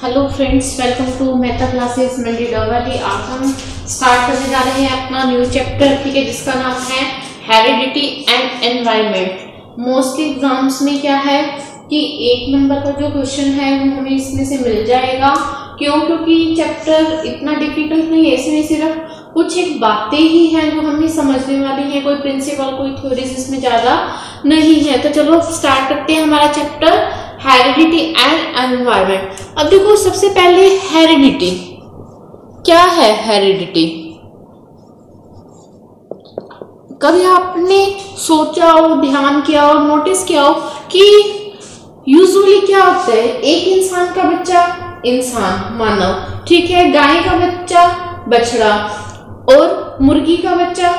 Hello friends, welcome to Mehta classes Mandi Dabwali. आज हम start करने जा रहे हैं अपना न्यू चैप्टर, ठीक है, जिसका नाम है heredity and environment. Mostly exams में क्या है कि 1 नंबर का जो क्वेश्चन है वो हमें इसमें से मिल जाएगा। क्यों? क्योंकि चैप्टर इतना डिफिकल्ट नहीं है, इसमें सिर्फ कुछ एक बातें ही हैं जो हमें समझने वाली हैं, कोई प्रिंसिपल कोई थ्योरीज इसमें ज़्यादा नहीं है। तो चलो स्टार्ट करते हैं हमारा चैप्टर हेरिडिटी एंड एनवायरनमेंट। अब देखो, सबसे पहले हेरिडिटी क्या है। हेरिडिटी कभी आपने सोचा हो, ध्यान किया हो, नोटिस किया हो कि यूजुअली क्या होता है, एक इंसान का बच्चा इंसान मानव, ठीक है, गाय का बच्चा बछड़ा और मुर्गी का बच्चा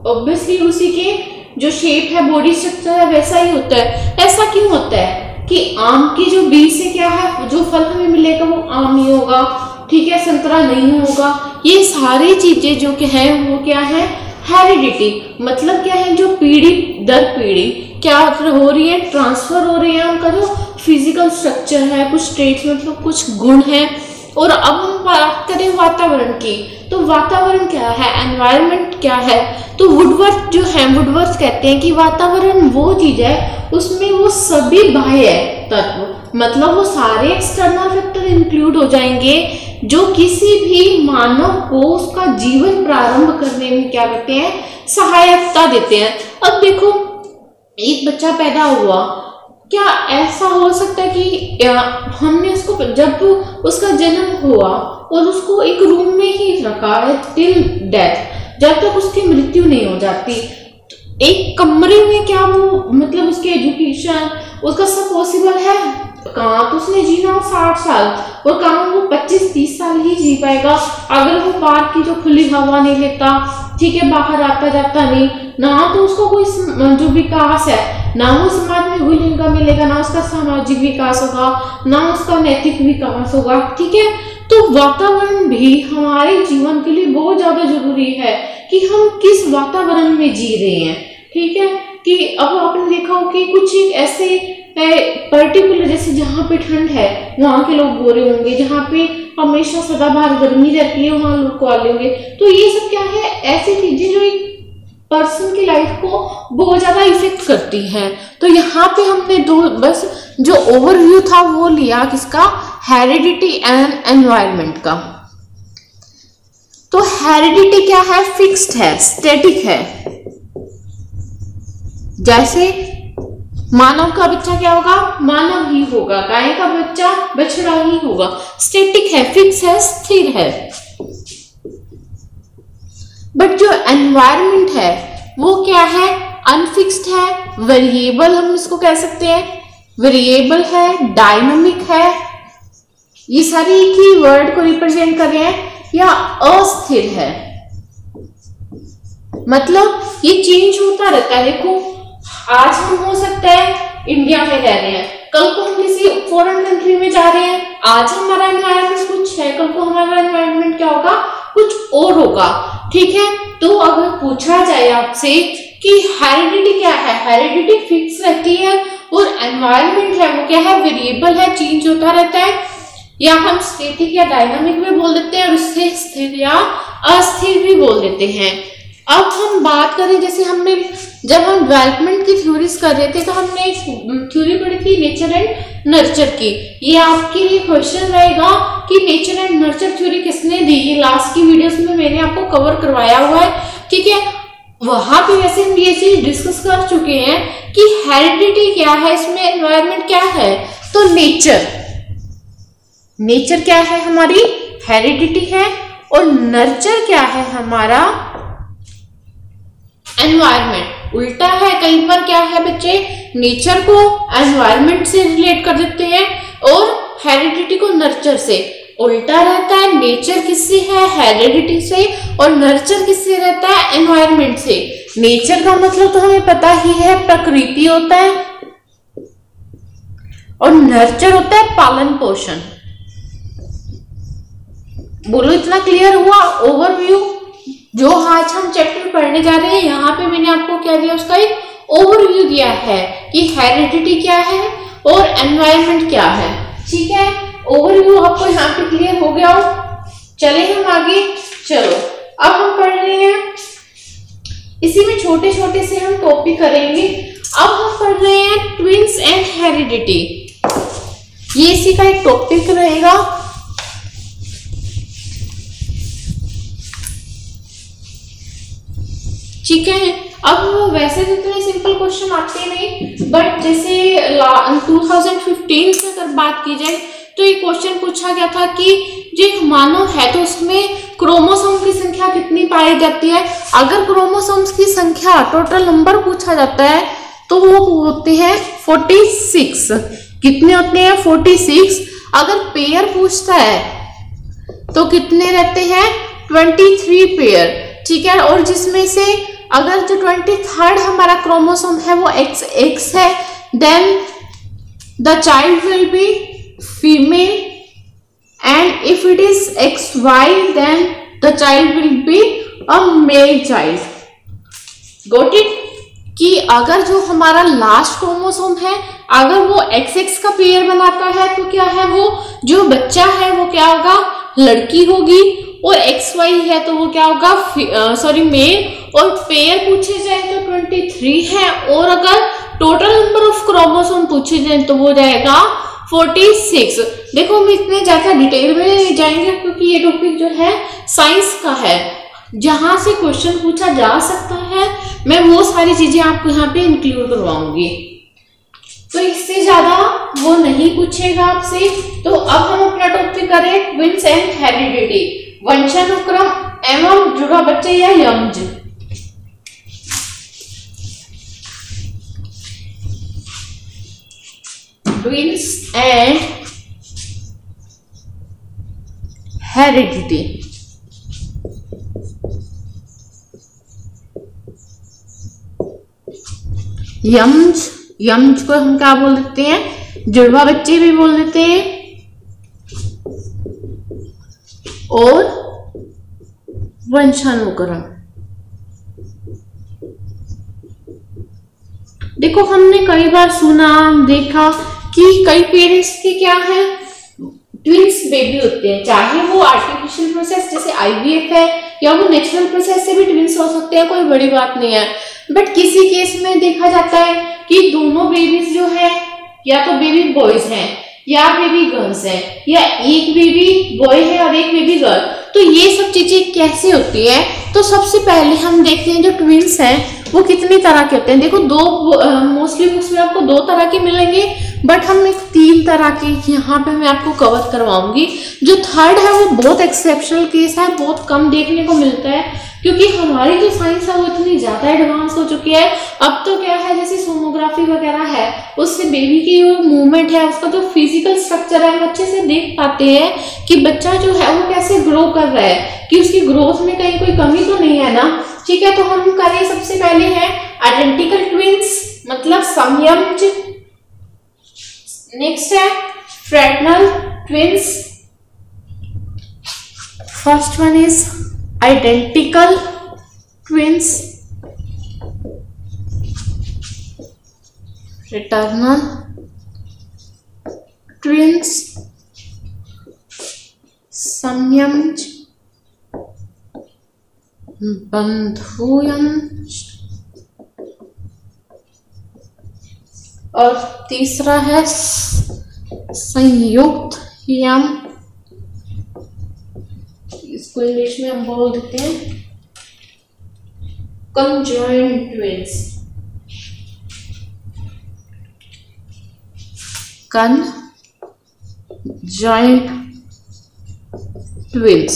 ऑब्वियसली उसी के जो शेप है, बॉडी स्ट्रक्चर है, वैसा ही होता है। ऐसा क्यों होता है कि आम की जो बीज से क्या है, जो फल हमें मिलेगा वो आम ही होगा, ठीक है, संतरा नहीं होगा। ये सारी चीजें जो कि है वो क्या है, हेरिडिटी। मतलब क्या है, जो पीढ़ी दर पीढ़ी क्या हो रही है, ट्रांसफर हो रही है उनका जो फिजिकल स्ट्रक्चर है, कुछ ट्रेट्स मतलब कुछ गुण है। और अब हम बात करें वातावरण की, तो वातावरण क्या है, एनवायरनमेंट क्या है। तो वुडवर्थ जो है, वुडवर्थ कहते हैं कि वातावरण वो चीज है उसमें वो सभी बाह्य तत्व, मतलब वो सारे एक्सटर्नल फैक्टर इंक्लूड हो जाएंगे जो किसी भी मानव को उसका जीवन प्रारंभ करने में क्या करते हैं, सहायता देते हैं। अब देखो, एक बच्चा पैदा हुआ, क्या ऐसा हो सकता है कि हमने उसको जब उसका जन्म हुआ और उसको एक रूम में ही रखा है टिल डेथ, जब तक उसकी मृत्यु नहीं हो जाती, एक कमरे में क्या वो मतलब उसकी एजुकेशन उसका सब पॉसिबल है? कहाँ तो उसने जीना हो 60 साल और कहाँ वो 25-30 साल ही जी पाएगा अगर वो बाहर की जो खुली हवा नहीं लेता, ठीक है, बाहर आता जाता नहीं, ना तो उसको कोई जो विकास है, ना वो समाज में घुलेगा मिलेगा, ना उसका सामाजिक विकास होगा, ना उसका नैतिक विकास होगा, ठीक है। तो वातावरण भी हमारे जीवन के लिए बहुत ज्यादा जरूरी है कि हम किस वातावरण में जी रहे हैं, ठीक है। कि अब आपने देखा हो कि कुछ ऐसे पर्टिकुलर, जैसे जहाँ पे ठंड है वहां के लोग गोरे होंगे, जहाँ पे हमेशा सदाबहार गर्मी रहती है वहां लोग काले होंगे। तो ये सब क्या है, ऐसी चीजें जो एक पर्सन की लाइफ को बहुत ज्यादा इफेक्ट करती है। तो यहाँ पे हमने दो बस जो ओवरव्यू था वो लिया किसका, हेरिडिटी एंड एनवायरनमेंट का। तो हेरिडिटी क्या है, फिक्स्ड है, स्टैटिक है। जैसे मानव का बच्चा क्या होगा, मानव ही होगा, गाय का बच्चा बछड़ा ही होगा। स्टैटिक है, फिक्स है, स्थिर है। बट जो एनवायरनमेंट है वो क्या है, अनफिक्स्ड है, वेरिएबल हम इसको कह सकते हैं, वेरिएबल है, डायनामिक है। ये सारी एक ही वर्ड को रिप्रेजेंट कर रहे हैं। या अस्थिर है, मतलब ये चेंज होता रहता है। देखो, आज हम हो सकता है इंडिया में रह रहे हैं, कल को हम किसी फॉरेन कंट्री में जा रहे हैं। आज हमारा एनवायरनमेंट कुछ है, कल को हमारा एनवायरनमेंट क्या होगा, कुछ और होगा, ठीक है। तो अगर पूछा जाए आपसे कि हेरिडिटी क्या है, हेरिडिटी फिक्स रहती है और एनवायरनमेंट है वो क्या है, वेरिएबल है, चेंज होता रहता है। या हम स्टैटिक या डायनामिक भी बोल देते हैं और उससे स्थिर या अस्थिर भी बोल देते हैं। अब हम बात करें, जैसे हमने जब हम डेवलपमेंट की थ्योरीज कर रहे थे तो हमने एक थ्योरी पढ़ी थी नेचर एंड नर्चर की। ये आपके लिए क्वेश्चन रहेगा कि नेचर एंड नर्चर थ्योरी किसने दी। ये लास्ट की वीडियोस में मैंने आपको कवर करवाया हुआ है, ठीक है। वहां पे वैसे हम ये चीज डिस्कस कर चुके हैं कि हेरिडिटी क्या है, इसमें एनवायरनमेंट क्या है। तो नेचर क्या है, हमारी हेरिडिटी है, और नर्चर क्या है, हमारा एनवायरनमेंट। उल्टा है, कई बार क्या है बच्चे, नेचर को एनवायरनमेंट से रिलेट कर देते हैं और हेरिडिटी को नर्चर से। उल्टा रहता है, नेचर किससे है, हेरिडिटी से, और नर्चर किससे रहता है, एनवायरनमेंट से। नेचर का मतलब तो हमें पता ही है, प्रकृति होता है, और नर्चर होता है पालन पोषण। बोलो, इतना क्लियर हुआ ओवरव्यू। जो आज हम चैप्टर पढ़ने जा रहे हैं, यहाँ पे मैंने आपको क्या दिया, उसका एक ओवरव्यू दिया है कि हेरिडिटी क्या है और एनवायरनमेंट क्या है, ठीक है। ओवरव्यू आपको यहाँ पे क्लियर हो गया हो। चले हम आगे। चलो अब हम पढ़ रहे हैं, इसी में छोटे छोटे से हम टॉपिक करेंगे। अब हम पढ़ रहे हैं ट्विंस एंड हेरिडिटी, ये इसी का एक टॉपिक रहेगा। ठीक है, अब वैसे तो इतने सिंपल क्वेश्चन आते नहीं, बट जैसे 2015 से अगर बात की जाए तो ये क्वेश्चन पूछा गया था कि जो एक मानव है तो उसमें क्रोमोसोम की संख्या कितनी पाई जाती है। अगर क्रोमोसोम्स की संख्या टोटल नंबर पूछा जाता है तो वो होते हैं 46। कितने होते हैं? 46। अगर पेयर पूछता है तो कितने रहते हैं? 23 पेयर। ठीक है, और जिसमें से अगर जो 23rd हमारा क्रोमोसोम है वो XX है, then the child will be female, and if it is XY then the child will be a male child. Got it? कि अगर जो हमारा लास्ट क्रोमोसोम है अगर वो XX का पेयर बनाता है तो क्या है, वो जो बच्चा है वो क्या होगा? लड़की होगी। और XY है तो वो क्या होगा? मेल। और पेयर पूछे जाए तो 23 है, और अगर टोटल नंबर ऑफ क्रोमोसोम पूछे जाए तो वो जाएगा 46। देखो हम इतने ज्यादा डिटेल में नहीं जाएंगे क्योंकि ये टॉपिक जो है साइंस का है, जहां से क्वेश्चन पूछा जा सकता है मैं वो सारी चीजें आपको यहाँ पे इंक्लूड करवाऊंगी, तो इससे ज्यादा वो नहीं पूछेगा आपसे। तो अब हम अपना टॉपिक करें ट्विंस एंड हेरिडिटी, वंशानुक्रम एवं जुड़वा बच्चे या यमज। Twins and heredity. यमज को हम क्या बोल देते हैं? जुड़वा बच्चे भी बोल देते हैं, और वंशानुक्रम। देखो हमने कई बार सुना देखा कि कई पेरेंट्स के क्या है, ट्विंस बेबी होते हैं, चाहे वो आर्टिफिशियल प्रोसेस जैसे IVF है या वो नेचुरल प्रोसेस से भी ट्विंस हो सकते हैं, कोई बड़ी बात नहीं है। बट किसी केस में देखा जाता है कि दोनों बेबीज जो है या तो बेबी बॉयज हैं या बेबी गर्ल्स हैं, या एक बेबी बॉय है और एक बेबी गर्ल। तो ये सब चीजें कैसे होती है? तो सबसे पहले हम देखते हैं जो ट्विंस हैं वो कितनी तरह के होते हैं। देखो मोस्टली बुक्स में आपको 2 तरह के मिलेंगे, बट हम एक 3 तरह के यहाँ पे मैं आपको कवर करवाऊंगी। जो 3rd है वो बहुत एक्सेप्शनल केस है, बहुत कम देखने को मिलता है क्योंकि हमारी जो साइंस है वो इतनी ज्यादा एडवांस हो चुकी है। अब तो क्या है, जैसे सोनोग्राफी वगैरह है उससे बेबी की जो मूवमेंट है, उसका जो फिजिकल स्ट्रक्चर है, हम अच्छे से देख पाते हैं कि बच्चा जो है वो कैसे ग्रो कर रहा है, कि उसकी ग्रोथ में कहीं कोई कमी तो नहीं है ना। ठीक है, तो हम करें सबसे पहले है आइडेंटिकल ट्विंस मतलब समयमज। नेक्स्ट है fraternal twins. First one is identical twins, fraternal twins, समयमज, बंधुयमज, और तीसरा है संयुक्त यम। इसको इंग्लिश में हम बोल देते हैं कंजॉइंट ट्विंस। Conjoint twins.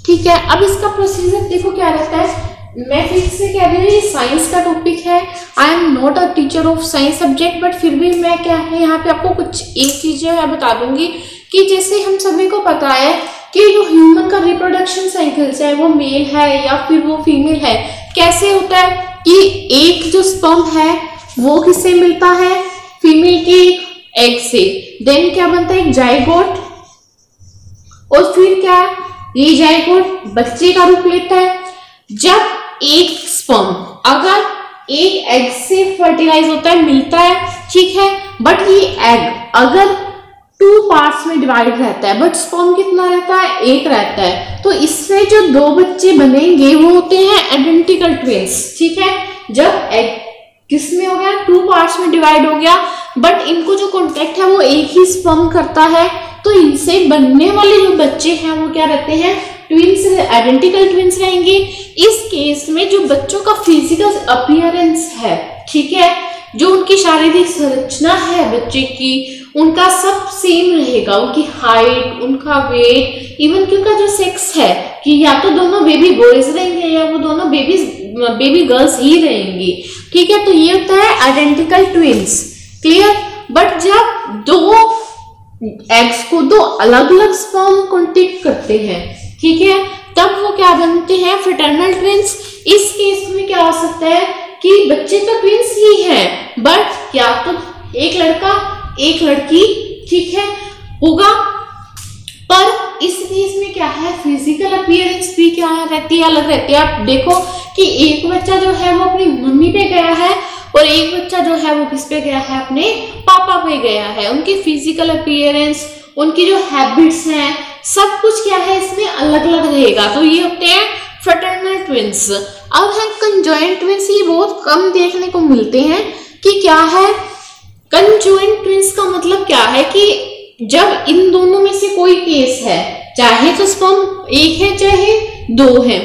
ठीक है, अब इसका प्रोसीजर देखो क्या रहता है। मैं फिर से कह रही हूँ ये साइंस का टॉपिक है, I am not a teacher of science subject, but फिर भी मैं क्या है यहाँ पे आपको कुछ एक चीजें मैं बता दूंगी कि जैसे हम सभी को पता है कि जो ह्यूमन का रिप्रोडक्शन साइकिल चाहे वो मेल है या फिर वो फीमेल है, कैसे होता है कि एक जो स्पर्म है वो किससे मिलता है? फीमेल के एग से। देन क्या बनता है? एक जाइगोट, और फिर क्या ये जाइगोट बच्चे का रूप लेता है। जब एक स्पर्म अगर एक एग से फर्टिलाइज होता है, मिलता है, ठीक है, बट ये एग अगर 2 पार्ट्स पार्ट्स में डिवाइड रहता है, बट स्पर्म कितना रहता है, एक रहता है। तो इससे जो दो बच्चे बनेंगे वो होते हैं आइडेंटिकल ट्विंस। ठीक है, जब एग किसमें हो गया, 2 पार्ट्स में डिवाइड हो गया, बट इनको जो कॉन्टेक्ट है वो एक ही स्पर्म करता है, तो इनसे बनने वाले जो बच्चे हैं वो क्या रहते हैं, ट्विंस, आइडेंटिकल ट्विंस रहेंगे। इस केस में जो बच्चों का फिजिकल अपीयरेंस है, ठीक है, जो उनकी शारीरिक संरचना है बच्चे की, उनका सब सेम रहेगा, उनकी हाइट, उनका वेट, इवन कि उनका जो सेक्स है कि या तो दोनों बेबी बॉयज रहेंगे या वो दोनों बेबी गर्ल्स ही रहेंगी। ठीक है, तो ये होता है आइडेंटिकल ट्विंस। क्लियर। बट जब दो एग्स को दो अलग अलग स्पर्म कॉन्टेक्ट करते हैं, ठीक है, तब वो क्या बनते हैं, फ्रेटर्नल ट्विंस। इस केस में क्या हो सकता है कि बच्चे तो ट्विंस ही हैं, बट या तो एक लड़का एक लड़की, ठीक है, होगा, पर इस केस में क्या है, फिजिकल अपीयरेंस भी क्या रहती है, अलग रहती है। आप देखो कि एक बच्चा जो है वो अपनी मम्मी पे गया है और एक बच्चा जो है वो किस पे गया है, अपने पापा पे गया है। उनकी फिजिकल अपीयरेंस, उनकी जो हैबिट्स हैं, सब कुछ क्या है इसमें अलग अलग रहेगा। तो ये होते हैं फ्रेटर्नल ट्विंस। अब है कंजॉइंट ट्विंस, ये बहुत कम देखने को मिलते हैं। कि क्या है कंजॉइंट ट्विंस का मतलब क्या है कि जब इन दोनों में से कोई केस है, चाहे तो स्पर्म एक है चाहे दो है,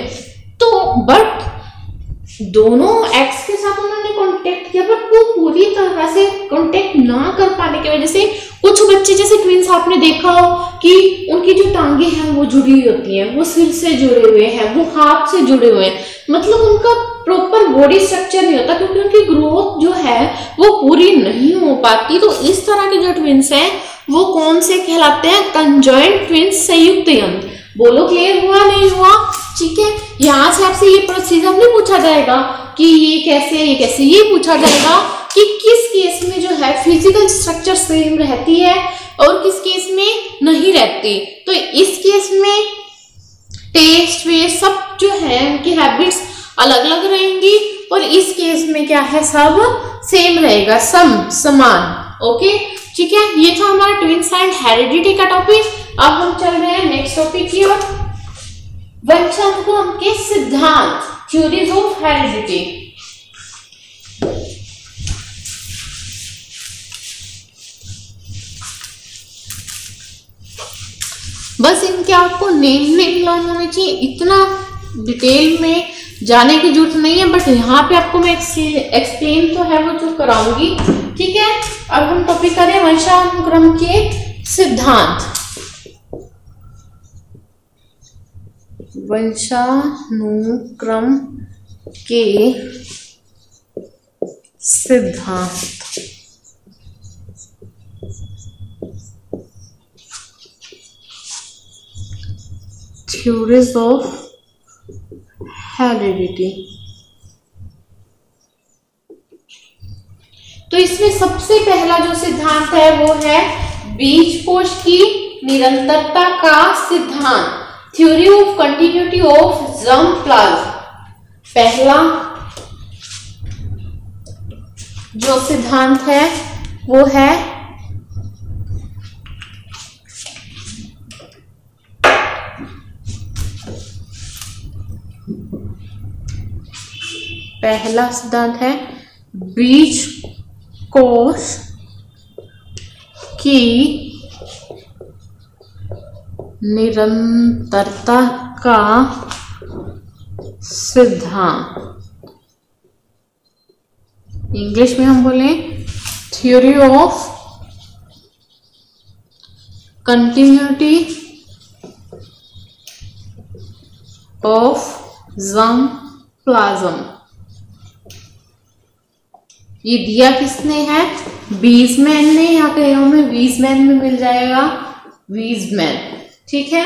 तो बट दोनों एक्स के साथ उन्होंने कांटेक्ट किया, बट वो पूरी तरह से कांटेक्ट ना कर पाने की वजह से कुछ बच्चे जैसे ट्विंस आपने देखा हो कि उनकी जो टांगे हैं वो जुड़ी हुई होती हैं, वो सिर से जुड़े हुए हैं, वो हाथ से जुड़े हुए हैं, मतलब उनका प्रॉपर बॉडी स्ट्रक्चर नहीं होता क्योंकि उनकी ग्रोथ जो है वो पूरी नहीं हो पाती। तो इस तरह के जो ट्विंस हैं वो कौन से कहलाते हैं, कंजॉइंट ट्विंस, संयुक्त यंत्र। बोलो क्लियर हुआ नहीं हुआ? ठीक है, यहाँ से आपसे ये प्रोसीजर नहीं पूछा जाएगा कि ये कैसे ये कैसे, ये पूछा जाएगा कि किस केस में जो है फिजिकल स्ट्रक्चर सेम रहती है और किस केस में नहीं रहती। तो इस केस में टेस्ट वे सब जो है उनकी हैबिट्स अलग अलग रहेंगी और इस केस में क्या है, सब सेम रहेगा, समान। ओके, ठीक है, ये था हमारा ट्विंस एंड हेरिडिटी का टॉपिक। अब हम चल रहे हैं नेक्स्ट टॉपिक की ओर, वंशानुक्रम के सिद्धांत, थ्योरीज ऑफ हेरिडिटी। बस इनके आपको नेम नहीं लर्न होने चाहिए, इतना डिटेल में जाने की जरूरत नहीं है, बट यहाँ पे आपको मैं एक्सप्लेन तो है वो जो कराऊंगी। ठीक है, अब हम टॉपिक करें वंशानुक्रम के सिद्धांत। वंशानुक्रम के सिद्धांत, थ्योरीज ऑफ हेरिडिटी। तो इसमें सबसे पहला जो सिद्धांत है वो है बीजकोश की निरंतरता का सिद्धांत, theory of continuity of germ plasm. पहला जो सिद्धांत है वो है पहला सिद्धांत है बीजकोश की निरंतरता का सिद्धांत। इंग्लिश में हम बोले theory of continuity of germ plasm. ये दिया किसने है, वीजमैन ने, यहाँ पे हमें वीजमैन में मिल जाएगा, वीजमैन। ठीक है,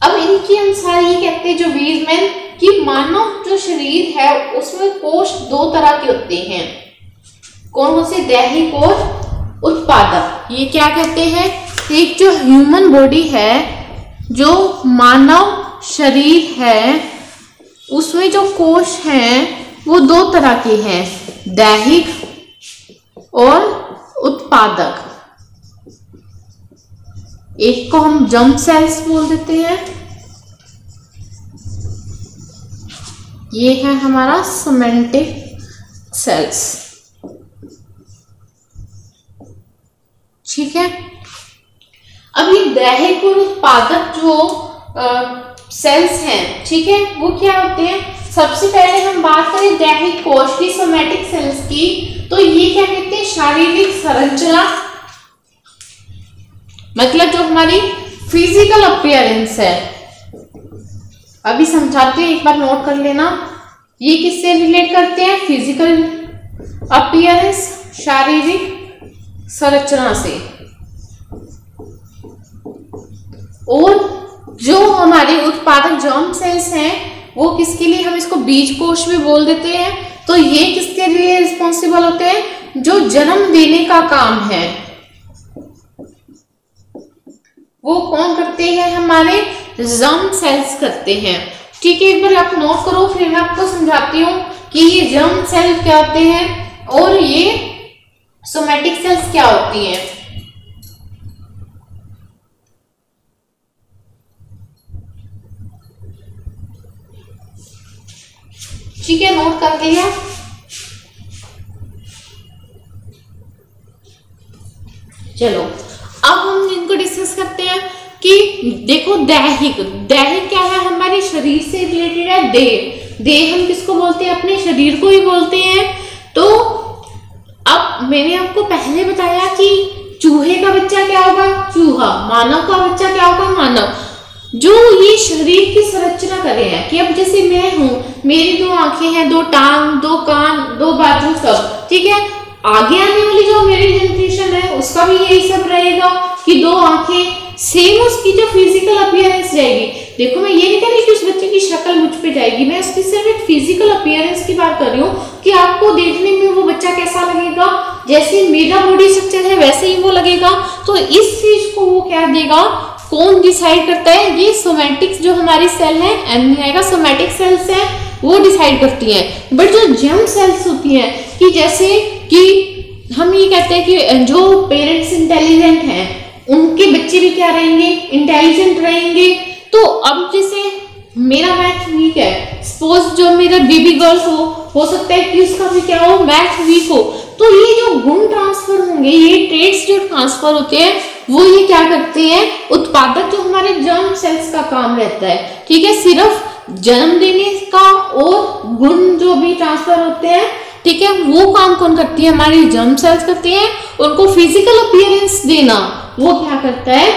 अब इनके अनुसार ये कहते हैं जो वीजमैन कि मानव जो शरीर है उसमें कोष दो तरह के होते हैं। कौन से? दैहिक और उत्पादक। ये क्या कहते हैं, एक जो ह्यूमन बॉडी है, जो मानव शरीर है, उसमें जो कोष हैं वो दो तरह के हैं, दैहिक और उत्पादक। एक को हम जर्म सेल्स बोल देते हैं, ये है हमारा सोमेटिक सेल्स। ठीक है, अब ये दैहिक और उत्पादक जो सेल्स हैं, ठीक है, वो क्या होते हैं? सबसे पहले हम बात करें दैहिक कोश की, सोमेटिक सेल्स की, तो ये क्या कहते हैं? शारीरिक संरचना, मतलब जो हमारी फिजिकल अपीयरेंस है। अभी समझाते हैं, एक बार नोट कर लेना। ये किससे रिलेट करते हैं? फिजिकल अपीयरेंस, शारीरिक संरचना से। और जो हमारे उत्पादक जर्म सेल्स हैं, वो किसके लिए? हम इसको बीज कोश भी बोल देते हैं। तो ये किसके लिए रिस्पॉन्सिबल होते हैं? जो जन्म देने का काम है वो कौन करते हैं? हमारे जर्म सेल्स करते हैं। ठीक है, एक बार आप नोट करो, फिर मैं आपको समझाती हूँ कि ये जर्म सेल क्या होते हैं और ये सोमेटिक सेल्स क्या होती हैं। ठीक है, नोट कर लिया। चलो अब हम इनको डिस्कस करते हैं कि देखो दैहिक क्या है? हमारे शरीर से रिलेटेड है। देह हम किसको बोलते हैं? अपने शरीर को ही बोलते हैं। तो अब मैंने आपको पहले बताया कि चूहे का बच्चा क्या होगा? चूहा। मानव का बच्चा क्या होगा? मानव। जो ये शरीर की संरचना कर रहे हैं कि अब जैसे मैं हूं, मेरी दो आंखें हैं, दो टांग, दो कान, दो बाजू, सब ठीक है। आगे आने वाली जो मेरी जनरेशन है उसका भी यही सब रहेगा कि दो आंखें, सेम उसकी जो फिजिकल अपीयरेंस जाएगी। देखो मैं ये नहीं कह रही कि उस बच्चे की शक्ल मुझ पे जाएगी, मैं उसकी सिर्फ एक फिजिकल अपीयरेंस की बात कर रही हूँ कि आपको देखने में वो बच्चा कैसा लगेगा, जैसे मेरा बॉडी स्ट्रक्चर है वैसे ही वो लगेगा। तो इस चीज को वो क्या देगा, कौन डिसाइड करता है? ये सोमेटिक जो हमारी सेल है, एम आएगा, सोमेटिक सेल्स है वो डिसाइड करती हैं। बट जो जर्म सेल्स होती हैं कि जैसे कि हम ये कहते हैं कि जो पेरेंट्स इंटेलिजेंट हैं उनके बच्चे भी क्या रहेंगे? इंटेलिजेंट रहेंगे। तो अब जैसे मेरा मैथ वीक है, सपोज जो मेरा बेबी गर्ल हो सकता है कि उसका भी क्या हो, मैथ वीक हो। तो ये जो गुण ट्रांसफर होंगे, ये ट्रेट्स जो ट्रांसफर होते हैं, वो ये क्या करते हैं? उत्पादक जो हमारे जर्म सेल्स का काम रहता है। ठीक है, सिर्फ जन्म देने का और गुण जो भी ट्रांसफर होते हैं, ठीक है, वो काम कौन करती है? हमारी जर्म सेल्स करती हैं। उनको फिजिकल अपीयरेंस देना वो क्या करता है?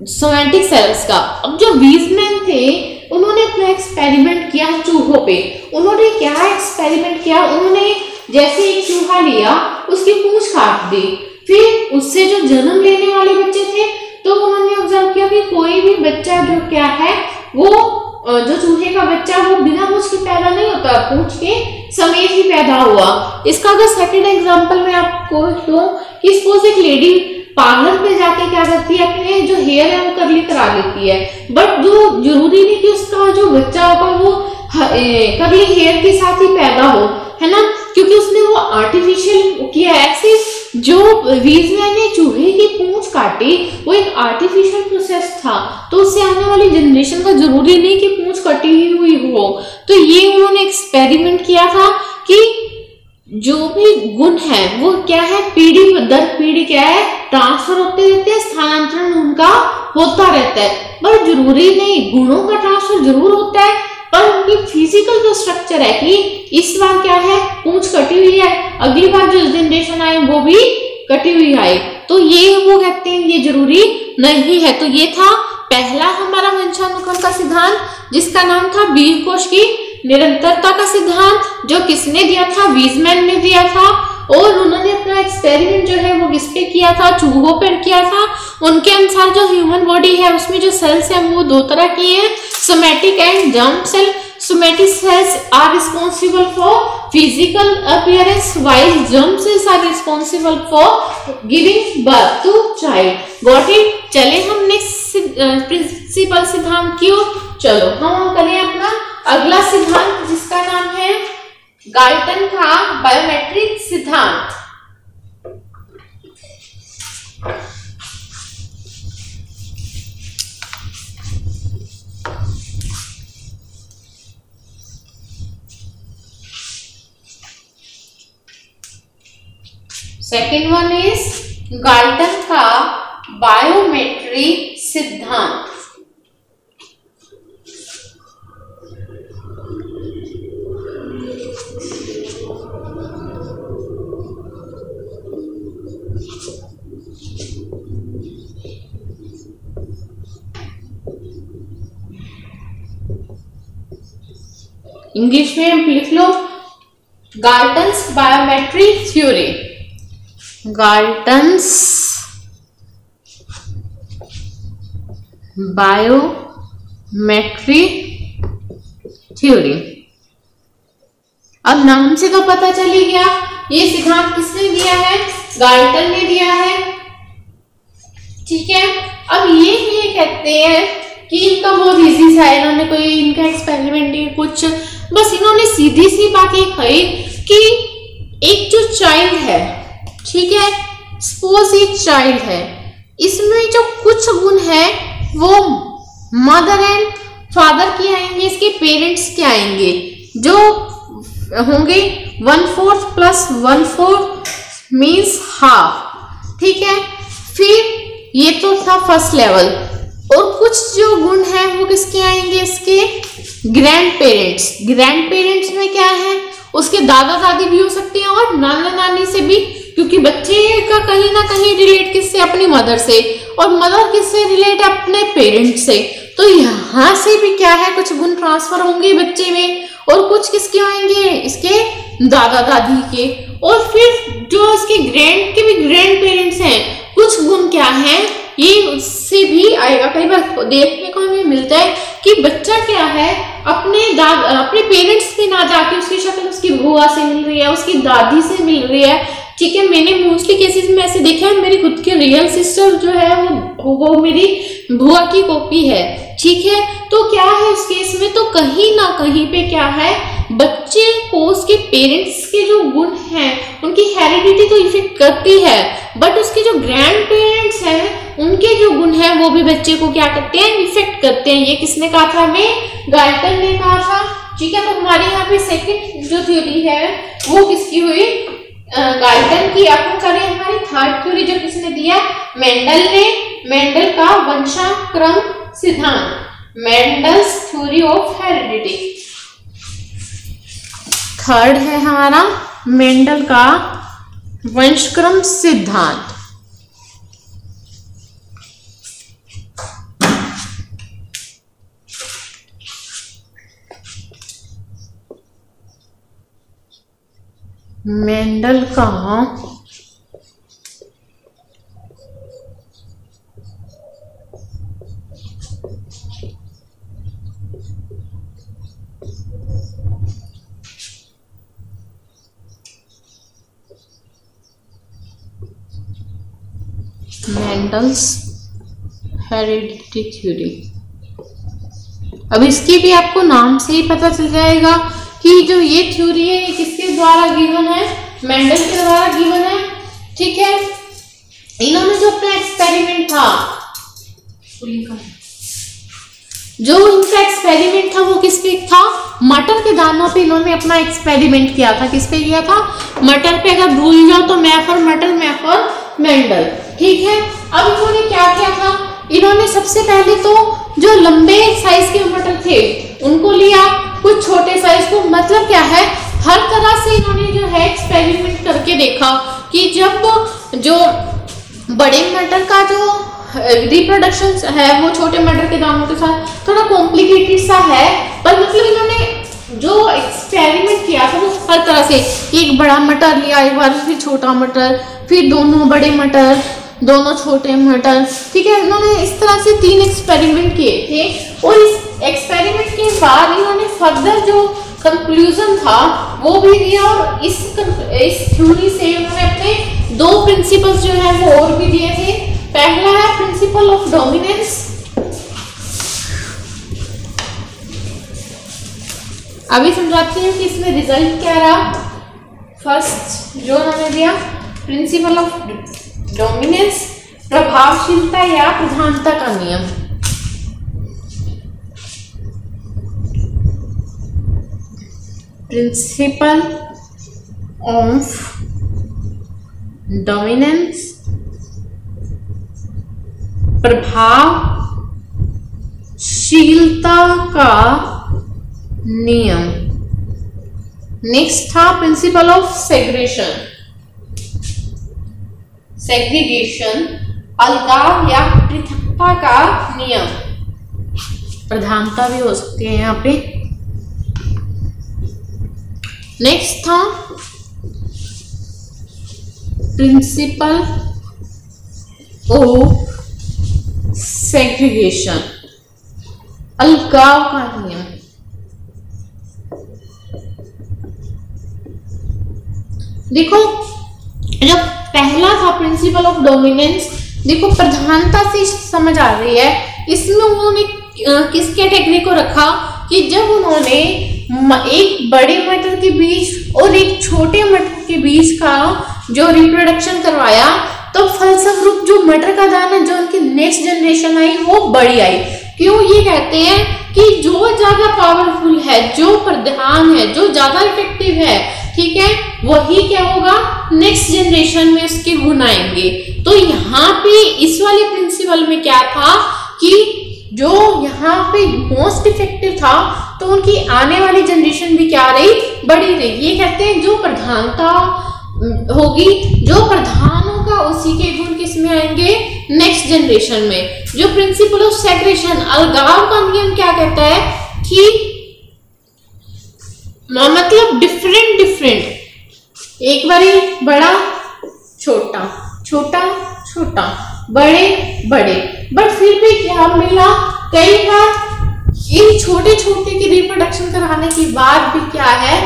सोमेटिक सेल्स का। अब जो वीजमैन थे उन्होंने अपना एक्सपेरिमेंट किया चूहों पे। उन्होंने क्या एक्सपेरिमेंट किया? उन्होंने जैसे एक चूहा लिया, उसकी पूंछ काट दी, फिर उससे जो जन्म लेने वाले बच्चे थे तो उन्होंने ऑब्जर्व किया कि कोई भी बच्चा जो क्या है, वो जो चूहे का बच्चा वो बिना पूंछ के पैदा नहीं होता, पूंछ के समेत ही पैदा हुआ। इसका अगर सेकंड एग्जांपल मैं आपको दूं कि सपोज एक लेडी पार्लर पे जाके क्या करती है, अपने जो हेयर है वो कर्ली करा लेती है, बट जो जरूरी नहीं कि उसका जो बच्चा होगा वो कर्ली हेयर के साथ ही पैदा हो, है ना, क्योंकि उसने वो आर्टिफिशियल किया। ऐसे जो वीजमैन ने चूहे की पूंछ काटी वो एक आर्टिफिशियल प्रोसेस था, तो उससे आने वाली जनरेशन का जरूरी नहीं कि पूंछ कटी हुई हो। तो ये उन्होंने एक्सपेरिमेंट किया था कि जो भी गुण है वो क्या है, पीढ़ी दर पीढ़ी क्या है, ट्रांसफर होते रहते हैं, स्थानांतरण उनका होता रहता है। पर जरूरी नहीं, गुणों का ट्रांसफर जरूर होता है, पर उनकी फिजिकल जो स्ट्रक्चर है कि इस बार क्या है, पूंछ कटी हुई है, अगली बार जो जनरेशन आए वो भी कटी हुई आए, तो ये वो कहते हैं ये जरूरी नहीं है। तो ये था पहला हमारा वंशानुक्रम का सिद्धांत, जिसका नाम था बीज कोश की निरंतरता का सिद्धांत, जो किसने दिया था? वीजमैन ने दिया था। और उन्होंने अपना एक्सपेरिमेंट जो है वो किस पे किया था? चूहों पर किया था। उनके अनुसार जो ह्यूमन बॉडी है उसमें जो सेल्स है वो दो तरह की है, somatic and germ cell. Somatic cells are responsible for physical appearance while germ cells are responsible for giving birth to child. Got it? चले हम नेक्स्ट प्रिंसिपल सिद्धांत की ओर। चलो हम करें अपना अगला सिद्धांत, जिसका नाम है गाल्टन का बायोमेट्रिक सिद्धांत। सेकेंड वन इज गाल्टन का बायोमेट्रिक सिद्धांत। इंग्लिश में लिख लो Galton's biometric theory. Galton's biometric theory. अब नाम से तो पता चल ही गया ये सिद्धांत किसने दिया है, गाल्टन ने दिया है। ठीक है, अब ये कहते हैं कि इनका बहुत इजी सा है, इन्होंने कोई इनका एक्सपेरिमेंट नहीं कुछ, बस इन्होंने सीधी सी बात ये कही कि एक जो चाइल्ड है, ठीक है, सपोज एक चाइल्ड है, इसमें जो कुछ गुण है वो मदर एंड फादर के आएंगे, इसके पेरेंट्स के आएंगे, जो होंगे 1/4 + 1/4 मीन्स हाफ। ठीक है, फिर ये तो था फर्स्ट लेवल, और कुछ जो गुण है वो किसके आएंगे, इसके ग्रैंड पेरेंट्स। ग्रैंड पेरेंट्स में क्या है, उसके दादा दादी भी हो सकते हैं और नाना नानी से भी, क्योंकि बच्चे का कहीं ना कहीं रिलेट किससे, अपनी मदर से, और मदर किससे रिलेट, अपने पेरेंट्स से। तो यहाँ से भी क्या है, कुछ गुण ट्रांसफर होंगे बच्चे में, और कुछ किसके आएंगे, इसके दादा दादी के। और फिर जो इसके ग्रैंड के भी ग्रैंड पेरेंट्स हैं, कुछ गुण क्या है ये उससे भी आएगा। कई बार देखने को हमें मिलता है कि बच्चा क्या है, अपने पेरेंट्स पे ना जाके उसकी शक्ल उसकी बुआ से मिल रही है, उसकी दादी से मिल रही है। ठीक है, मैंने मोस्टली केसेस में ऐसे देखा है, मेरी खुद की रियल सिस्टर जो है वो मेरी बुआ की कॉपी है। ठीक है, तो क्या है इस केस में, तो कहीं ना कहीं पे क्या है, बच्चे को उसके पेरेंट्स के जो गुण हैं उनकी हेरिडिटी तो इफेक्ट करती है, बट उसके जो ग्रैंड पेरेंट्स हैं उनके जो गुण हैं वो भी बच्चे को क्या करते हैं, इफेक्ट करते हैं। ये किसने कहा था, हमें गाल्टन ने कहा था। ठीक है, तो हमारे यहाँ पे सेकंड जो थ्योरी है वो किसकी हुई, गाल्टन की। अब करें हमारी थर्ड थ्योरी जो किसने दिया, मेंडल ने। मेंडल का वंशानुक्रम सिद्धांत, Mendel's theory of heredity. Third है हमारा मेंडल का वंशक्रम सिद्धांत। मेंडल का मेंडल्स हेरिडिटी थ्योरी। अब इसकी भी आपको नाम से ही पता चल जाएगा कि जो ये थ्योरी है ये किसके द्वारा गिवन है, मेंडल के द्वारा गिवन है। ठीक है, इन्होंने जो अपना एक्सपेरिमेंट था, जो इनका एक्सपेरिमेंट था वो किस पे था, मटर के दानों पे इन्होंने अपना एक्सपेरिमेंट किया था। किस पे किया था, मटर पे। अगर भूल जाओ तो मैं फॉर मटर, मैं फॉर मेंडल। ठीक है, अब इन्होंने क्या किया था, इन्होंने सबसे पहले तो जो लंबे साइज के मटर थे उनको लिया, कुछ छोटे साइज को। मतलब क्या है, हर तरह से इन्होंने जो है एक्सपेरिमेंट करके देखा कि जब जो बड़े मटर का जो रिप्रोडक्शन है वो छोटे मटर के दानों के साथ थोड़ा कॉम्प्लिकेटेड सा है, पर मतलब इन्होंने जो एक्सपेरिमेंट किया था वो हर तरह से, एक बड़ा मटर लिया एक बार, फिर छोटा मटर, फिर दोनों बड़े मटर, दोनों छोटे मटर। ठीक है, इन्होंने इस तरह से 3 एक्सपेरिमेंट किए थे, और इस एक्सपेरिमेंट के बाद इन्होंने फर्दर जो कंक्लूजन था वो भी दिया, और इस थ्योरी से उन्होंने अपने 2 प्रिंसिपल्स जो है वो और भी दिए थे। पहला है प्रिंसिपल ऑफ डोमिनेंस, अभी समझाती हूँ कि इसमें रिजल्ट क्या रहा। फर्स्ट जो हमने दिया, प्रिंसिपल ऑफ डोमिनेंस, प्रभावशीलता या प्रधानता का नियम। प्रिंसिपल ऑफ डोमिनेंस, प्रभावशीलता का नियम। नेक्स्ट था प्रिंसिपल ऑफ सेग्रेगेशन, अलगाव या पृथकता का नियम। प्रधानता भी हो सकती है यहाँ पे। नेक्स्ट था प्रिंसिपल ऑफ सेग्रीगेशन, अलगाव का नियम। देखो जब पहला था प्रिंसिपल ऑफ डोमिनेंस, देखो प्रधानता से समझ आ रही है। इसमें उन्होंने किस कैटेगरी को रखा कि जब उन्होंने एक बड़े मटर के बीच और एक छोटे मटर के बीच का जो रिप्रोडक्शन करवाया, तो फलस्वरूप जो मटर का दाना जो उनकी नेक्स्ट जनरेशन आई वो बड़ी आई। क्यों ये कहते हैं कि जो ज्यादा पावरफुल है, जो प्रधान है, जो ज्यादा इफेक्टिव है, ठीक है, वही क्या होगा नेक्स्ट जनरेशन में उसके गुण आएंगे। तो यहाँ पे इस वाले प्रिंसिपल में क्या था कि जो यहाँ पे मोस्ट इफेक्टिव था तो उनकी आने वाली जनरेशन भी क्या रही, बड़ी रही। ये कहते हैं जो प्रधानता होगी, जो प्रधान होगा, उसी के गुण किस में आएंगे, नेक्स्ट जनरेशन में। जो प्रिंसिपल ऑफ सेग्रेगेशन, अलगाव का नियम क्या कहता है कि मतलब डिफरेंट, एक बारी बड़ा छोटा, छोटा छोटा, बड़े बड़े, बट फिर भी क्या मिला, कई बार इन छोटे छोटे की रिप्रोडक्शन कराने के बाद भी क्या है,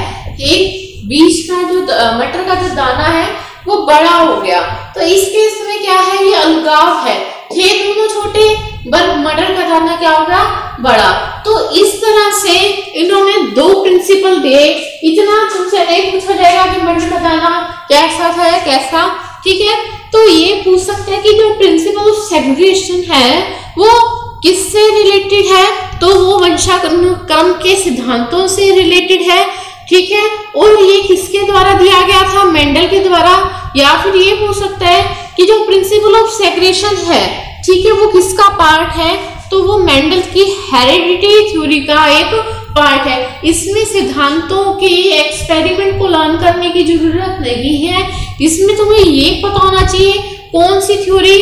एक बीज का जो मटर का जो दाना है वो बड़ा हो गया। तो इस केस में क्या है, ये अलगाव है। थे दोनों छोटे पर मटर का दाना क्या होगा, बड़ा। तो इस तरह से इन्होंने दो प्रिंसिपल दिए। इतना तुमसे नहीं पूछा जाएगा कि मटर का दाना कैसा था या कैसा, ठीक है। तो ये पूछ सकते हैं कि जो प्रिंसिपल ऑफ सेग्रीगेशन है वो किससे रिलेटेड है, तो वो वंशानुक्रम के सिद्धांतों से रिलेटेड है, ठीक है। और ये किसके द्वारा दिया गया था, मेंडल के द्वारा। या फिर ये पूछ सकता है कि जो प्रिंसिपल ऑफ सेग्रीगेशन है, ठीक है, वो किसका पार्ट है, तो वो मेंडल की हेरेडिटी थ्योरी का एक पार्ट है। इसमें सिद्धांतों के एक्सपेरिमेंट को लर्न करने की जरूरत नहीं है। इसमें तुम्हें ये पता होना चाहिए कौन सी थ्योरी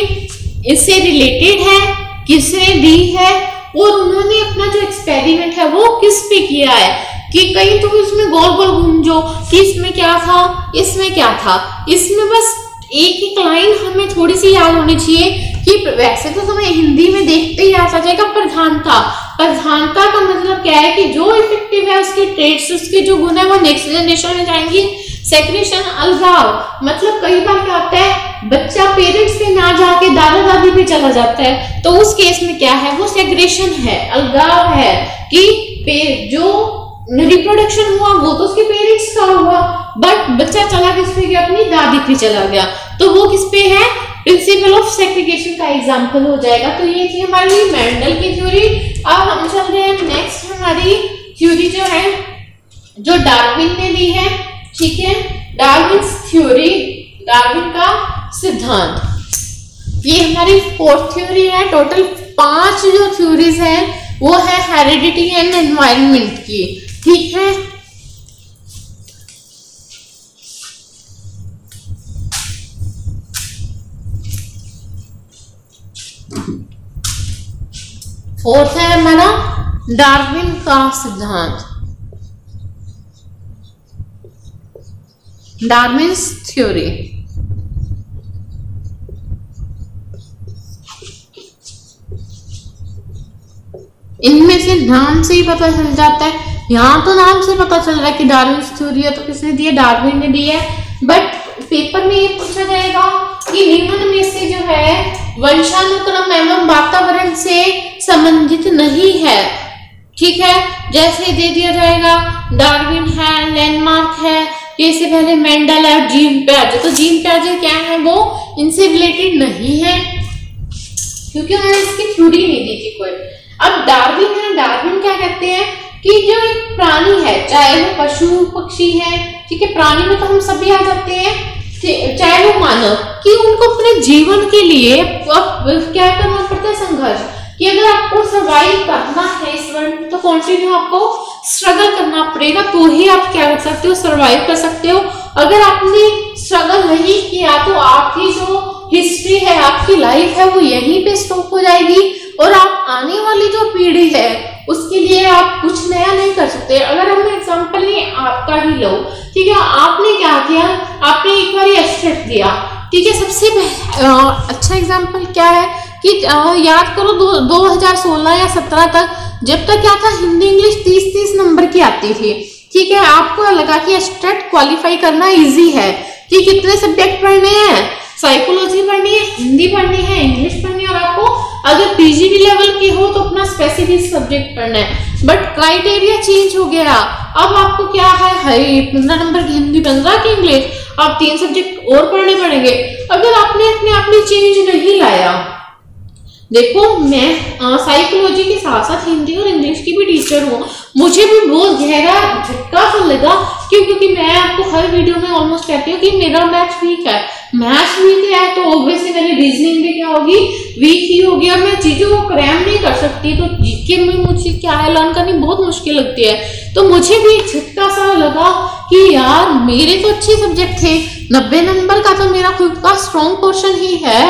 इससे रिलेटेड है, किसने दी है, और उन्होंने अपना जो एक्सपेरिमेंट है वो किस पे किया है। कि कहीं तुम इसमें गोल गोल घूमो कि इसमें क्या था, इसमें क्या था। इसमें बस एक लाइन हमें थोड़ी सी याद होनी चाहिए कि वैसे तो तुम्हें हिंदी में देखते ही आ जाएगा प्रधानता। प्रधानता का मतलब क्या है कि जो इफेक्टिव है उसके ट्रेड्स, उसके जो गुण है वो नेक्स्ट जनरेशन में जाएंगी। सेग्रीगेशन, अलगाव, मतलब कई बार क्या होता है बच्चा पेरेंट्स पे ना जाके दादा दादी पे चला जाता है, तो उस केस में क्या है, वो सेग्रीगेशन है, अलगाव है कि जो रिप्रोडक्शन हुआ वो तो उसके पेरेंट्स का हुआ, बट बच्चा चला किस पे गया, अपनी दादी पे चला गया, तो वो किस पे है, प्रिंसिपल ऑफ सेग्रीगेशन का एग्जांपल हो जाएगा। तो ये थी हमारी मेंडल की थ्योरी। अब हम चल रहे हैं नेक्स्ट हमारी थ्योरी जो है जो डार्विन ने दी है, ठीक है, डार्विन्स थ्योरी, डार्विन का सिद्धांत। ये हमारी फोर्थ थ्योरी है। टोटल 5 जो थ्योरीज हैं वो है हेरिडिटी एंड एनवायरनमेंट की, ठीक है। फोर्थ है हमारा डार्विन का सिद्धांत, डार्विन्स थ्योरी। इनमें से नाम से ही पता चल जाता है, यहाँ तो नाम से पता चल रहा है कि डार्विन्स थ्योरी है, तो किसने दी है, डार्विन ने दी है। बट पेपर में ये पूछा जाएगा कि निम्न में से जो है वंशानुक्रम एवं वातावरण से संबंधित नहीं है, ठीक है, जैसे दे दिया जाएगा डार्विन है, लैंडमार्क है, ये से पहले मेंडल है, जीन पियाजे। तो जीन पियाजे क्या है, वो इनसे रिलेटेड नहीं है क्योंकि उन्होंने इसकी थ्योरी नहीं दी थी कोई। अब डार्विन है, डार्विन क्या कहते हैं कि जो एक प्राणी है, चाहे वो पशु पक्षी है, ठीक है, प्राणी में तो हम सभी आ जाते हैं, चाहे वो मानव, कि उनको अपने जीवन के लिए क्या करना पड़ता है, संघर्ष, कि अगर आपको सर्वाइव करना है इस वर्ल्ड में तो कंटिन्यू आपको स्ट्रगल करना पड़ेगा, तो ही आप क्या कर सकते हो, सर्वाइव कर सकते हो। अगर आपने स्ट्रगल नहीं किया तो आपकी जो हिस्ट्री है, आपकी लाइफ है, वो यहीं पे स्टॉप हो जाएगी और आप आने वाली जो पीढ़ी है उसके लिए आप कुछ नया नहीं कर सकते। अगर हम एग्जांपल लें आपका ही लो, ठीक है, आपने क्या किया, आपने एक बार एस्टेट दिया, ठीक है, सबसे अच्छा एग्जांपल क्या है कि याद करो 2016 या 17 तक, जब तक क्या था, हिंदी इंग्लिश 30-30 नंबर की आती थी, ठीक है, आपको लगा कि एस्टेट क्वालिफाई करना इजी है, कि कितने सब्जेक्ट पढ़ने हैं, साइकोलॉजी पढ़नी है, हिंदी पढ़नी है, इंग्लिश पढ़नी है, और आपको अगर पीजीडी लेवल की हो तो अपना स्पेसिफिक सब्जेक्ट पढ़ना है। बट क्राइटेरिया चेंज हो गया, अब आपको क्या है 15 नंबर की हिंदी, 15 की इंग्लिश, आप 3 सब्जेक्ट और पढ़ने पड़ेंगे। अगर आपने अपने आप में चेंज नहीं लाया, देखो मैं साइकोलॉजी के साथ साथ हिंदी और इंग्लिश की भी टीचर हूँ, मुझे भी बहुत गहरा झटका सा लगा, क्योंकि मैं आपको हर वीडियो में ऑलमोस्ट कहती हूँ कि मेरा मैथ्स वीक है, मैथ्स वीक है तो ऑब्वियसली मेरी रीजनिंग भी क्या होगी, वीक ही होगी, और मैं चीजों को क्रैम नहीं कर सकती, तो जीके में मुझे क्या है, लर्न करनी बहुत मुश्किल लगती है। तो मुझे भी एक झटका सा लगा कि यार मेरे तो अच्छे सब्जेक्ट थे, 90 नंबर का तो मेरा खुद का स्ट्रॉन्ग पोर्शन ही है,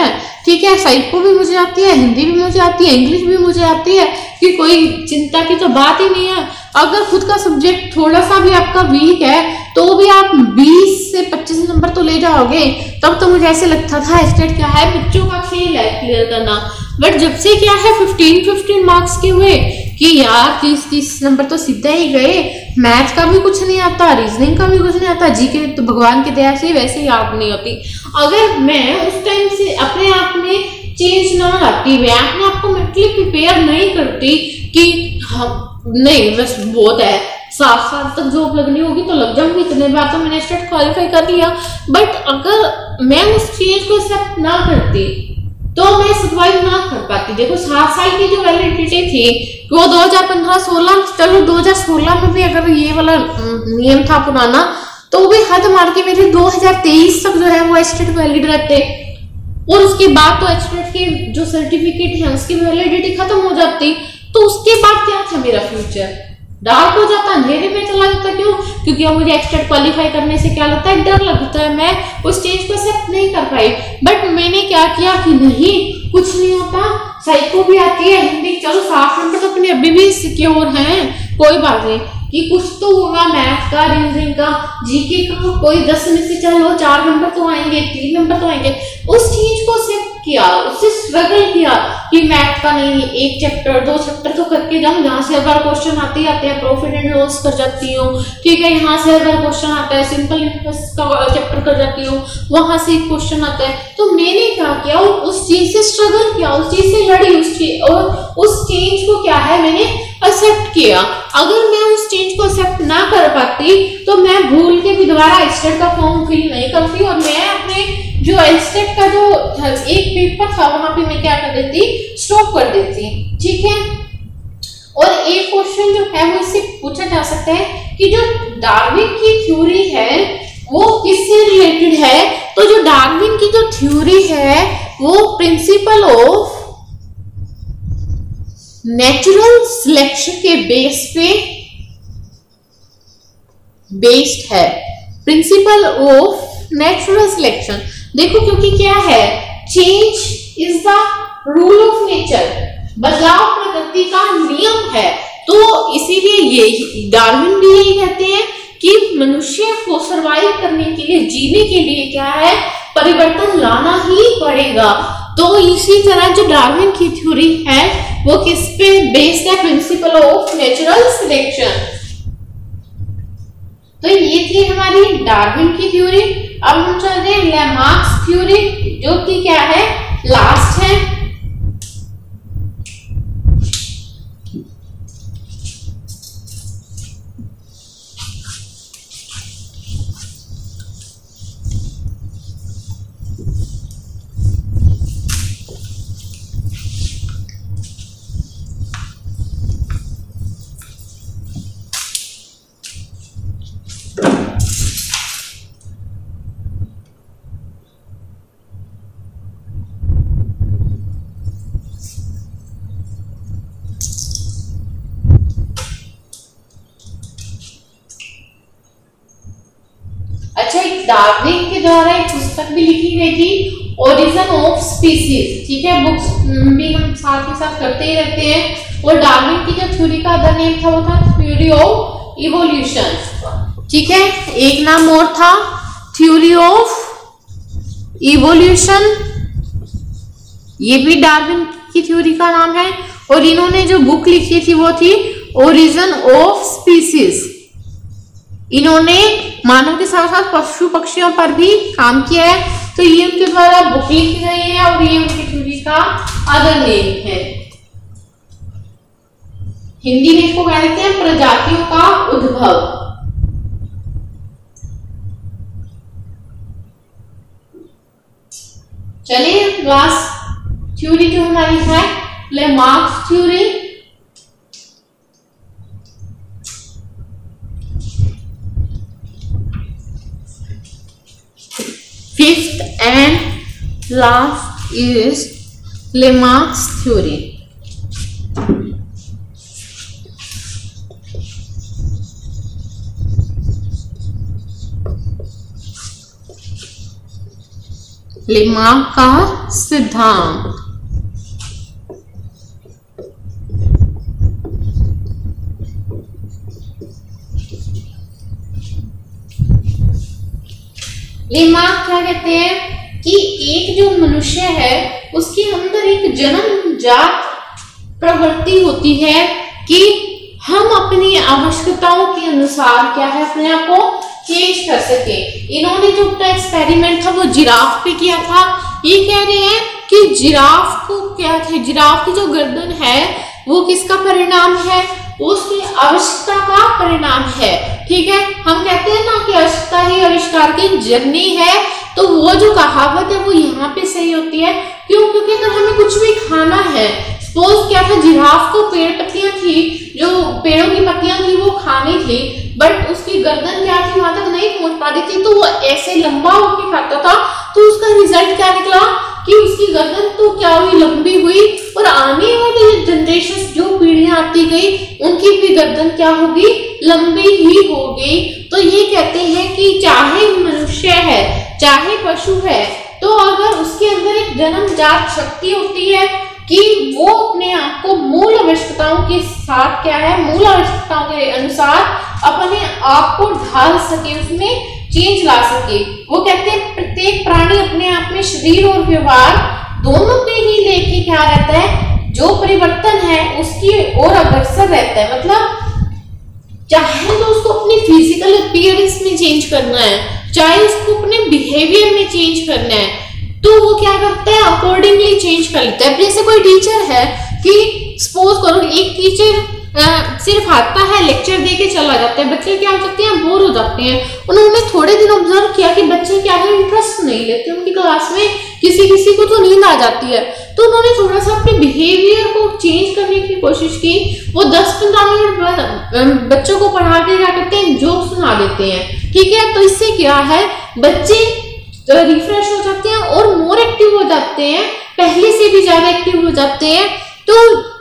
ठीक है, साइको भी मुझे आती है, हिंदी भी मुझे आती है, इंग्लिश भी मुझे आती है, कि कोई चिंता की तो बात ही नहीं है। अगर खुद का सब्जेक्ट थोड़ा सा भी आपका वीक है तो भी आप 20 से 25 नंबर तो ले जाओगे। तब तो मुझे ऐसे लगता था एस्टेट क्या है, बच्चों का खेल है क्लियर करना, बट जब से क्या है 15-15 मार्क्स के हुए कि यार 30-30 नंबर तो सीधा ही गए, मैथ का भी कुछ नहीं आता, रीजनिंग का भी कुछ नहीं आता, जीके तो भगवान की दया से वैसे ही याद नहीं होती। अगर मैं उस टाइम से अपने आप में चेंज ना लाती, मैं अपने आप को मेंटली प्रिपेयर नहीं करती कि हम नहीं बस बहुत है, 7 साल तक जॉब लगनी होगी तो लग जाऊंगी, इतने बार तो मैंने स्टेट क्वालिफाई कर लिया। बट अगर मैं उस चीज को एक्सेप्ट ना करती तो मैं सर्वाइव ना कर पाती। देखो 7 साल की जो वैलिडिटी थी वो 2015-16, चलो 2016 में भी अगर ये वाला नियम था पुराना तो भी हद मार के मेरे 2023 तक जो है वो एस्टेट वैलिड रहते, और उसके बाद तो एस्टेट के जो सर्टिफिकेट है उसकी वैलिडिटी खत्म हो जाती, तो उसके बाद क्या था, मेरा फ्यूचर डार्क हो जाता, अंधेरे में चला जाता। क्यों? क्योंकि अब मुझे एक्सटेट क्वालिफाई करने से क्या लगता है, डर लगता है, मैं उस स्टेज को एक्सेप्ट नहीं कर पाई। बट मैंने क्या किया कि नहीं कुछ नहीं होता, साइको भी आती है, हिंदी चलो 7 नंबर तो अपने अभी भी सिक्योर हैं, कोई बात नहीं, कि कुछ तो होगा मैथ का, रीजनिंग का, जीके का, कोई 10 में से चलो 4 नंबर तो आएंगे, 3 नंबर तो आएंगे। उस चीज को एक्सेप्ट किया, उससे स्ट्रगल किया कि मैथ का नहीं, 1 चैप्टर 2 चैप्टर तो करके जाऊं, जहां से हर बार क्वेश्चन आते ही आते हैं, प्रॉफिट एंड लॉस कर जाती हूँ, ठीक है, यहाँ से हर बार क्वेश्चन आता है, सिंपल इंटरेस्ट का चैप्टर कर जाती हूँ, वहां से एक क्वेश्चन आता है। तो मैंने क्या किया, उस चीज से स्ट्रगल किया, उस चीज से लड़ी, और उस चेंज को क्या है मैंने एक्सेप्ट किया। अगर मैं उस चेंज को एक्सेप्ट ना कर पाती तो मैं भूल के भी दोबारा एस्टेट का फॉर्म फिल नहीं करती, और मैं अपने जो एस्टेट का जो एक पेपर था वहां पे मैं क्या कर देती, स्टॉप कर देती, ठीक है। और एक क्वेश्चन जो है वो इससे पूछा जा सकता है कि जो डार्विन की थ्योरी है वो किससे रिलेटेड है। तो जो डार्विन की जो थ्योरी है वो प्रिंसिपल ऑफ नेचुरल सिलेक्शन के बेस पे बेस्ड है, प्रिंसिपल ऑफ नेचुरल सिलेक्शन। देखो क्योंकि क्या है, change is the rule of nature, बदलाव प्रकृति का नियम है। तो इसीलिए ये डार्विन भी यही कहते हैं कि मनुष्य को सर्वाइव करने के लिए, जीने के लिए क्या है, परिवर्तन लाना ही पड़ेगा। तो इसी तरह जो डार्विन की थ्योरी है वो किस पे बेस्ड है, प्रिंसिपल ऑफ नेचुरल सिलेक्शन। तो ये थी हमारी डार्विन की थ्योरी। अब हम चलते हैं लैमार्क्स थ्योरी, जो कि क्या है, लास्ट है। अच्छा, एक डार्विन के द्वारा एक पुस्तक भी लिखी गई थी, ओरिजिन ऑफ स्पीसीज। ठीक है, बुक्स भी हम साथ ही साथ करते ही रहते हैं। और डार्विन की जो थ्योरी का अदर नेम था वो था थ्योरी ऑफ इवोल्यूशन। ठीक है, एक नाम और था थ्योरी ऑफ इवोल्यूशन, ये भी डार्विन की थ्योरी का नाम है। और इन्होंने जो बुक लिखी थी वो थी ओरिजिन ऑफ स्पीसीज। इन्होंने मानव के साथ साथ पशु पक्षियों पर भी काम किया है, तो ये उनके द्वारा बुक लिखी गई है और ये उनकी थ्योरी का अदर नेम है। हिंदी में इसको कहते हैं प्रजातियों का उद्भव। चलिए, लास्ट थ्योरी जो हमारी है Lamarck's theory. Fifth and last is Lamarck's theory. Lamarck का सिद्धांत। लेमार्क क्या कहते हैं कि एक जो मनुष्य है उसके अंदर एक जन्मजात प्रवृत्ति होती है कि हम अपनी आवश्यकताओं के अनुसार क्या है अपने आप को चेंज कर सके। इन्होंने जो अपना एक्सपेरिमेंट था वो जिराफ पे किया था। ये कह रहे हैं कि जिराफ को क्या थे, जिराफ की जो गर्दन है वो किसका परिणाम है, उसकी आवश्यकता का परिणाम है। ठीक है, हम कहते हैं ना कि आवश्यकता ही आविष्कार की जननी है, तो वो जो कहावत है वो यहाँ पे सही होती है। क्यों? क्योंकि अगर हमें कुछ भी खाना है, सपोज क्या था, जिराफ को पेड़ पत्तियां थी, जो पेड़ों की पत्तियां थी वो खानी थी, बट उसकी गर्दन क्या थी, वहां तक नहीं पहुंच पाती थी, तो वो ऐसे लंबा होकर खाता था। तो उसका रिजल्ट क्या निकला कि उसकी गर्दन तो क्या हुई, लंबी हुई, और आने वाली जनरेशन जो पीढ़ियां आती गई उनकी भी गर्दन क्या होगी, लंबी ही हो गई। तो ये कहते हैं कि चाहे मनुष्य है चाहे पशु है, तो अगर उसके अंदर एक जन्मजात शक्ति होती है कि वो अपने आप को मूल आवश्यकताओं के साथ क्या है, मूल आवश्यकताओं के अनुसार अपने आप को ढाल सके, उसमें चेंज ला सके। वो कहते हैं प्रत्येक प्राणी अपने आप में शरीर और व्यवहार दोनों पे ही लेके क्या रहता है, जो परिवर्तन है उसकी ओर अग्रसर रहता है। मतलब चाहे तो उसको अपनी फिजिकल अपीयरेंस में चेंज करना है, चाहे उसको अपने बिहेवियर में चेंज करना है, तो वो क्या करता है, अकॉर्डिंगली चेंज कर लेता है। जैसे कोई टीचर है कि सपोज करो एक टीचर सिर्फ आता है, लेक्चर दे के चला जाता है, बच्चे क्या हो जाते हैं, बोर हो जाते हैं। उन्होंने थोड़े दिन ऑब्जर्व किया कि बच्चे क्या है, इंटरेस्ट नहीं लेते उनकी क्लास में, किसी किसी को तो नींद आ जाती है, तो उन्होंने थोड़ा सा अपने बिहेवियर को चेंज करने की कोशिश की। वो 10-15 मिनट बच्चों को पढ़ा के क्या करते हैं, जोक सुना देते हैं। ठीक है, तो इससे क्या है, बच्चे रिफ्रेश हो जाते हैं और मोर एक्टिव हो जाते हैं, पहले से भी ज्यादा एक्टिव हो जाते हैं। तो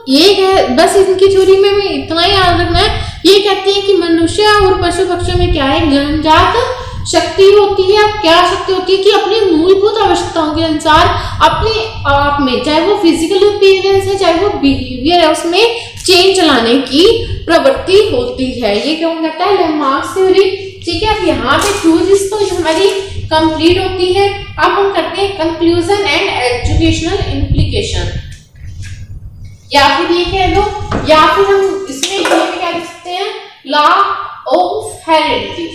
ये बस इनकी थ्योरी में भी इतना ही याद रखना है, ये कहती है कि मनुष्य और पशु पक्षियों में क्या है, जन्मजात शक्ति होती है। क्या शक्ति होती है कि अपनी मूलभूत आवश्यकताओं के अनुसार अपने आप में, चाहे वो फिजिकल अपीयरेंस है चाहे वो बिहेवियर है, उसमें चेंज लाने की प्रवृत्ति होती है। ये क्यों कहता है, लेमार्क्स थ्योरी। ठीक है, अब यहाँ पे थ्योरीज तो हमारी कंप्लीट होती है। अब हम करते हैं कंक्लूजन एंड एजुकेशनल इम्प्लीकेशन, या फिर ये कह दो, या फिर हम इसमें ये भी कह सकते हैं लॉ ऑफ हेरिडिटी।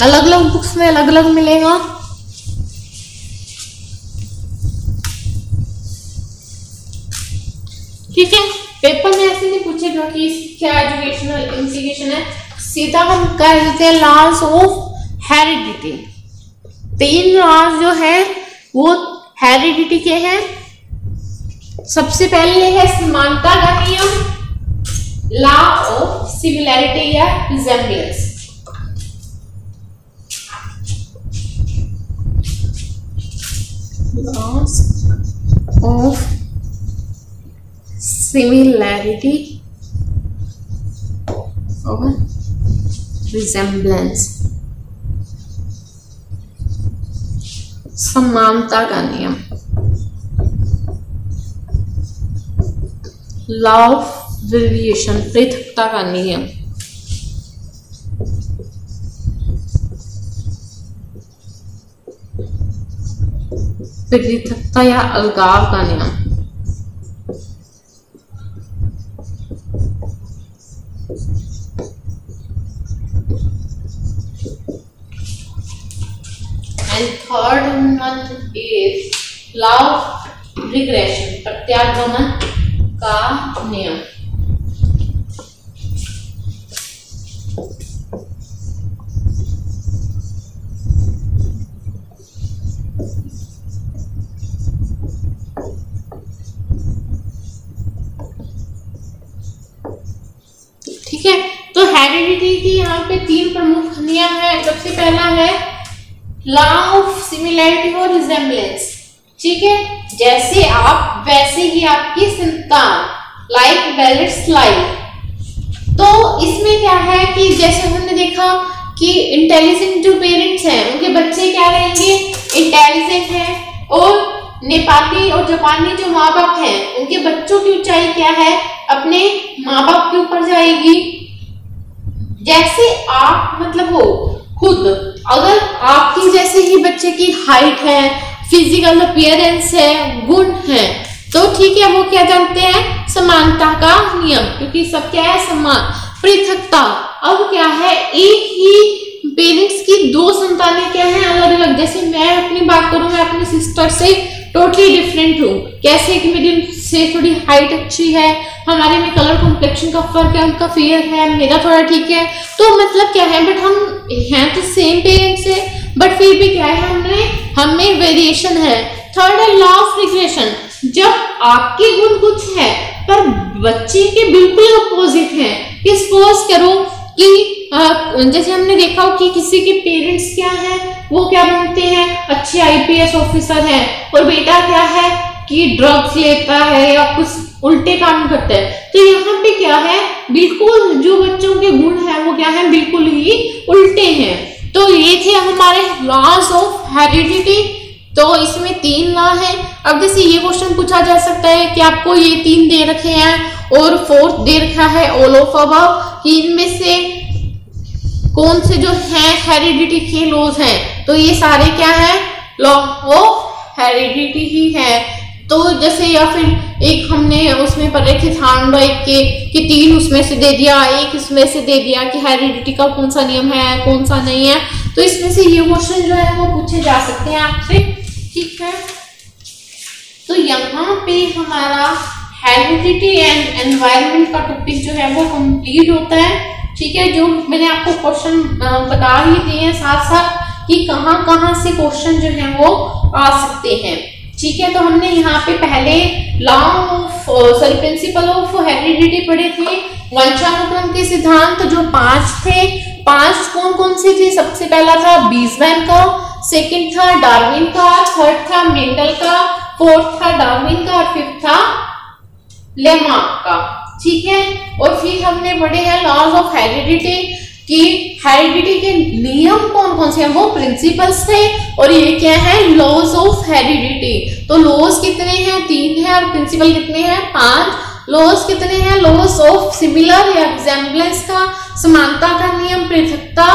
अलग अलग बुक्स में अलग अलग मिलेगा। ठीक है, पेपर में ऐसे नहीं पूछेगा कि क्या एजुकेशनल इम्प्लीकेशन है, सीधा हम कह देते हैं लॉज ऑफ हेरिडिटी। 3 लॉज जो है वो हेरिडिटी के हैं। सबसे पहले है समानता का नियम, लॉ ऑफ सिमिलैरिटी या रिजेम्बलेंस। लॉज ऑफ सिमिलैरिटी और रिजेम्बलेंस, समानता का नियम, लॉ ऑफ वेरिएशन, पृथकता का नियम, पृथकता या अलगाव का नियम, and third one is law of regression, प्रत्यागमन का नियम। ठीक है, तो हेरिडिटी की यहाँ पे 3 प्रमुख नियम है। सबसे पहला है लॉ ऑफ सिमिलैरिटी और रिजेम्बलेंस। ठीक है, जैसे आप वैसे ही आपकी संतान, लाइक बैलेट्स लाइक। तो इसमें क्या है कि जैसे हमने देखा कि इंटेलिजेंट जो पेरेंट्स हैं उनके बच्चे क्या रहेंगे, इंटेलिजेंट हैं, और नेपाली और जापानी जो माँ बाप हैं उनके बच्चों की ऊंचाई क्या है, अपने माँ बाप के ऊपर जाएगी। जैसे आप मतलब हो खुद, अगर आपकी जैसे ही बच्चे की हाइट है, फिजिकल अपीयरेंस है, गुण है, तो ठीक है, वो क्या जानते हैं, समानता का नियम, क्योंकि सब क्या है, समान। पृथकता, अब क्या है, एक ही पेरेंट्स की 2 संतानें क्या है, अलग अलग। जैसे मैं अपनी बात करूं, मैं अपनी सिस्टर से टोटली डिफरेंट हूँ। कैसे कि मेरी से थोड़ी हाइट अच्छी है, हमारे में कलर कॉम्प्लेक्शन का फर्क है, उनका फेयर है, मेरा थोड़ा ठीक है, तो मतलब क्या है, बट हम हैं तो सेम पेरेंट्स से, बट फिर भी क्या है, हमें वेरिएशन है। थर्ड है लॉ ऑफ रिग्रेशन, जब आपके गुण कुछ है पर बच्चे के बिल्कुल अपोजिट है। सपोज करो कि जैसे हमने देखा हो कि किसी के पेरेंट्स क्या है, वो क्या बनते हैं, अच्छे आईपीएस ऑफिसर हैं, और बेटा क्या है कि ड्रग्स लेता है या कुछ उल्टे काम करता है। तो यहाँ पे क्या है, बिल्कुल जो बच्चों के गुण हैं वो क्या है, बिल्कुल ही उल्टे हैं। तो ये थे हमारे लॉज ऑफ हेरिडिटी। तो इसमें 3 लॉ है। अब जैसे ये क्वेश्चन पूछा जा सकता है कि आपको ये 3 दे रखे हैं और 4th दे रखा है ऑल ऑफ अबव, कि इनमें से कौन से जो हैं हेरिडिटी के लॉज हैं, तो ये सारे क्या है, लॉ ऑफ हेरिडिटी ही है। तो जैसे या फिर एक हमने उसमें पढ़ रखे थार्नडाइक के कि 3 उसमें से दे दिया, 1 इसमें से दे दिया कि हेरिडिटी का कौन सा नियम है, कौन सा नहीं है। तो इसमें से ये क्वेश्चन जो है वो पूछे जा सकते हैं आपसे। ठीक है, तो यहाँ पे हमारा हेरिडिटी एंड एनवायरनमेंट का टॉपिक जो है वो कंप्लीट होता है। ठीक है, जो मैंने आपको क्वेश्चन बता ही दिए हैं साथ साथ कि कहाँ से क्वेश्चन जो है वो आ सकते हैं। ठीक है, तो हमने यहाँ पे पहले law of principle of heredity पढ़े थे, वंशानुक्रम के सिद्धांत जो 5 थे। 5 कौन कौन से थे, सबसे पहला था बीजमैन का, सेकंड था डार्विन का, थर्ड था मेंडल का, फोर्थ था डार्विन का, और 5th था लेमार्क का। ठीक है, और फिर हमने पढ़े हैं लॉज ऑफ हेरिडिटी कि हेरिडिटी के नियम कौन कौन से हैं, वो प्रिंसिपल्स थे, और ये क्या है, लॉज ऑफ हेरिडिटी। तो लॉज कितने हैं, 3 है, और प्रिंसिपल कितने हैं, 5। लॉज कितने हैं, लॉज ऑफ सिमिलर या रिजेम्बलेंस का, समानता का नियम, पृथकता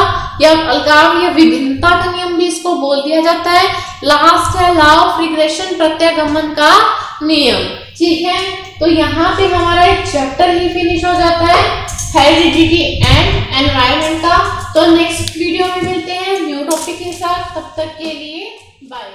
या अलगाव या विभिन्नता का नियम भी इसको बोल दिया जाता है। लास्ट है लॉ ऑफ रिग्रेशन, प्रत्यागमन का नियम। ठीक है, तो यहाँ पे हमारा एक चैप्टर ही फिनिश हो जाता है हेरिडिटी एंड एनवायरनमेंट का। तो नेक्स्ट वीडियो में मिलते हैं न्यू टॉपिक के साथ, तब तक के लिए बाय।